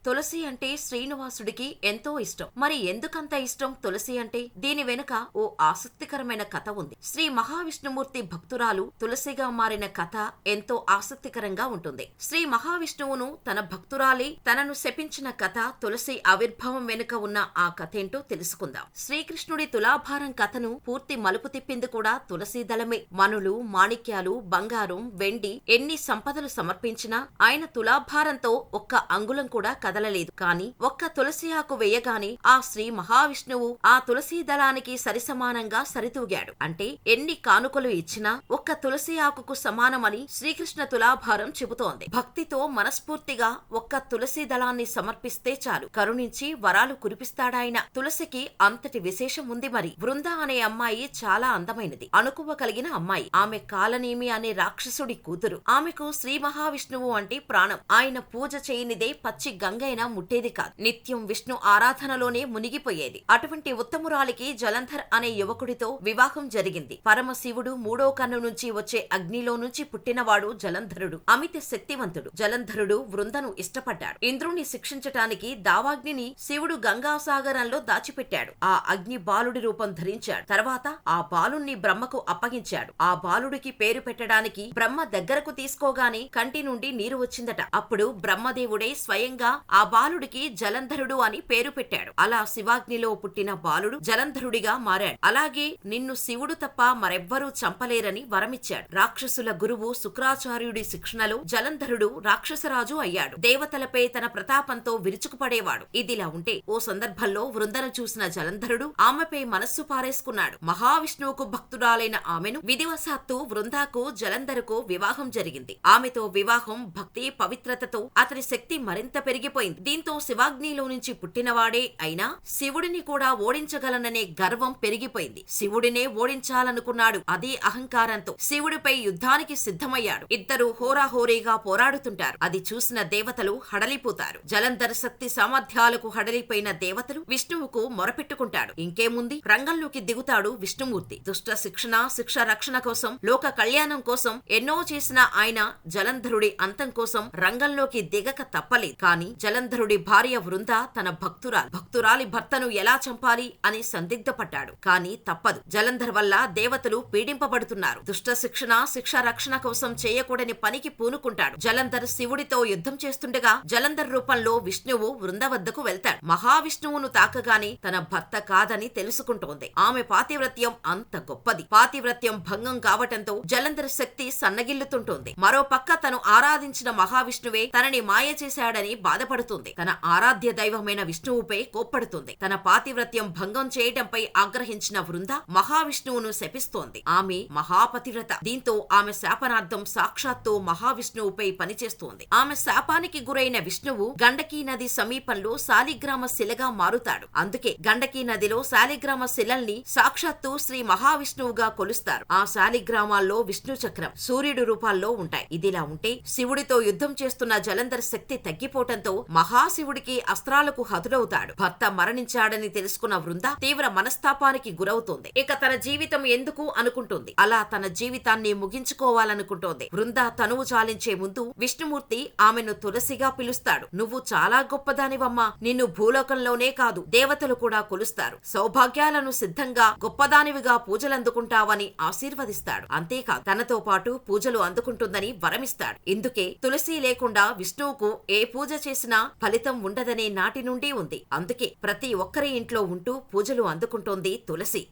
తులసి అంటే శ్రీనివాసుడికి ఎంతో ఇష్టం. మరి ఎందుకంత ఇష్టం తులసి అంటే? దీని వెనుక ఓ ఆసక్తికరమైన కథ ఉంది. శ్రీ మహావిష్ణుమూర్తి భక్తురాలు తులసిగా మారిన కథ ఎంతో ఆసక్తికరంగా ఉంటుంది. శ్రీ మహావిష్ణువును తన భక్తురాలి తనను శపించిన కథ, తులసి ఆవిర్భావం వెనుక ఉన్న ఆ కథేంటో తెలుసుకుందాం. శ్రీకృష్ణుడి తులాభారం కథను పూర్తి మలుపు తిప్పింది కూడా తులసీ దళమే. మనులు, మాణిక్యాలు, బంగారం, వెండి ఎన్ని సంపదలు సమర్పించినా ఆయన తులాభారంతో ఒక్క అంగుళం కూడా కదలలేదు. కాని ఒక్క తులసి ఆకు వేయగానే ఆ శ్రీ మహావిష్ణువు ఆ తులసీ దళానికి సరిసమానంగా సరితూగాడు. అంటే ఎన్ని కానుకలు ఇచ్చినా ఒక్క తులసి ఆకుకు సమానమని శ్రీకృష్ణ తులాభారం చెబుతోంది. భక్తితో మనస్ఫూర్తిగా ఒక్క తులసి దళాన్ని సమర్పిస్తే చాలు కరుణించి వరాలు కురిపిస్తాడాయన. తులసికి అంతటి విశేషం ఉంది. మరి బృంద అనే అమ్మాయి చాలా అందమైనది, అణుకువ కలిగిన అమ్మాయి. ఆమె కాలనేమి అనే రాక్షసుడి కూతురు. ఆమెకు శ్రీ మహావిష్ణువు అంటే ప్రాణం. ఆయన పూజ చేయనిదే పచ్చి గంగైనా ముట్టేది కాదు. నిత్యం విష్ణు ఆరాధనలోనే మునిగిపోయేది. అటువంటి ఉత్తమురాలికి జలంధర్ అనే యువకుడితో వివాహం జరిగింది. పరమశివుడు మూడో కన్ను నుంచి వచ్చే అగ్నిలో నుంచి పుట్టినవాడు జలంధరుడు. అమిత శక్తివంతుడు. జలంధరుడు వృందను ఇష్టపడ్డాడు. ఇంద్రుణ్ణి శిక్షించటానికి దావాగ్నిని శివుడు గంగాసాగరంలో దాచిపెట్టాడు. ఆ అగ్ని బాలుడి రూపం ధరించాడు. తర్వాత ఆ బాలుణ్ణి బ్రహ్మకు అప్పగించాడు. ఆ బాలుడికి పేరు పెట్టడానికి బ్రహ్మ దగ్గరకు తీసుకోగానే కంటి నుండి నీరు వచ్చిందట. అప్పుడు బ్రహ్మదేవుడే స్వయంగా ఆ బాలుడికి జలంధరుడు అని పేరు పెట్టాడు. అలా శివాగ్నిలో పుట్టిన బాలుడు జలంధరుడిగా మారాడు. అలాగే నిన్ను శివుడు తప్ప మరెవ్వరూ చంపలేరని వరమిచ్చాడు. రాక్షసుల గురువు శుక్రాచార్యుడి శిక్షణలో జలంధరుడు రాక్షసరాజు అయ్యాడు. దేవతలపై తన ప్రతాపంతో విరుచుకుపడేవాడు. ఇదిలా ఉంటే ఓ సందర్భంలో వృందను చూసిన జలంధరుడు ఆమెపై మనస్సు పారేసుకున్నాడు. మహావిష్ణువుకు భక్తురాలైన ఆమెను విధివశాత్తు వృందాకు జలంధరుకు వివాహం జరిగింది. ఆమెతో వివాహం భక్తి పవిత్రతతో అతని శక్తి మరింత పెరిగిపోయింది. దీంతో శివాగ్నిలో నుంచి పుట్టినవాడే అయినా శివుడిని కూడా ఓడించగలననే గర్వం పెరిగిపోయింది. శివుడినే ఓడించాలనుకున్నాడు. అదే అహంకారంతో శివుడిపై యుద్ధానికి సిద్ధమయ్యాడు. ఇద్దరు హోరాహోరీగా పోరాడుతుంటారు. అది చూసిన దేవతలు హడలిపోతారు. జలంధర్ శక్తి సామర్థ్యాలకు హడలిపోయిన దేవతలు విష్ణువుకు మొరపెట్టుకుంటాడు. ఇంకేముంది, రంగంలోకి దిగుతాడు విష్ణుమూర్తి. దుష్ట శిక్ష రక్షణ కోసం, లోక కళ్యాణం కోసం ఎన్నో చేసిన ఆయన జలంధరుడి అంతం కోసం రంగంలోకి దిగక తప్పలేదు. కాని జలంధరుడి భార్య వృంద తన భక్తురాలి భర్తను ఎలా చంపాలి అని సందిగ్ధపడ్డాడు. కాని తప్పదు. జలంధర్ వల్ల దేవతలు పీడింపబడుతున్నారు. దుష్ట శిక్ష రక్షణ కోసం చేయకూడని పనికి పూనుకుంటాడు. జలంధర్ శివుడితో యుద్ధం చేస్తుండగా జలంధర్ రూపంలో విష్ణువు వృంద వద్దకు వెళ్తాడు. మహావిష్ణువును తాకగానే తన భర్త కాదని తెలుసుకుంటోంది. ఆమె పాతివ్రత్యం అంత గొప్పది. పాతివ్రత్యం భంగం కావటంతో జలంధర్ శక్తి సన్నగిల్లుతుంటోంది. మరో పక్క తను ఆరాధించిన మహావిష్ణువే తనని మాయ చేశాడని బాధపడుతుంది. తన ఆరాధ్య దైవమైన విష్ణువుపై కోప్పడుతుంది. తన పాతివ్రత్యం భంగం చేయటంపై ఆగ్రహించిన వృంద మహావిష్ణువును శపిస్తోంది. ఆమె మహాపతివ్రత. దీంతో ఆమె శాపనార్థం సాక్షాత్తు మహావిష్ణువుపై పనిచేస్తోంది. ఆమె శాపానికి గురైన విష్ణువు గండకీ నది సమీపంలో శాలిగ్రామ శిలగా మారుతాడు. అందుకే గండకీ నదిలో శాలిగ్రామ శిలల్ని సాక్షాత్తు శ్రీ మహావిష్ణువుగా కొలుస్తారు. ఆ శాలిగ్రామాల్లో విష్ణు చక్రం, సూర్యుడు రూపాల్లో ఉంటాయి. ఇదిలా ఉంటే శివుడితో యుద్ధం చేస్తున్న జలంధర్ శక్తి తగ్గిపోవటంతో మహాశివుడికి అస్త్రాలకు హతుడవుతాడు. భర్త మరణించాడని తెలుసుకున్న వృంద తీవ్ర మనస్తాపానికి గురవుతోంది. ఇక తన జీవితం ఎందుకు అనుకుంటుంది. అలా తన జీవితాన్ని ముగించుకోవాలనుకుంటోంది. వృంద తనువు చాలించే ముందు విష్ణుమూర్తి ఆమెను తులసిగా పిలుస్తాడు. నువ్వు చాలా గొప్పదానివమ్మా. నిన్ను భూలోకంలోనే కాదు దేవతలు కూడా కొలుస్తారు. సౌభాగ్యాలను సిద్ధంగా గొప్పదానివిగా పూజలందుకుంటావని ఆశీర్వదిస్తాడు. అంతేకాదు తనతో పాటు పూజలు అందుకుంటుందని వరమిస్తాడు. ఇందుకే తులసి లేకుండా విష్ణువుకు ఏ పూజ చేసినా ఫలితం ఉండదనే నాటి నుండి ఉంది. అందుకే ప్రతి ఒక్కరి ఇంట్లో ఉంటూ పూజలు అందుకుంటోంది తులసి.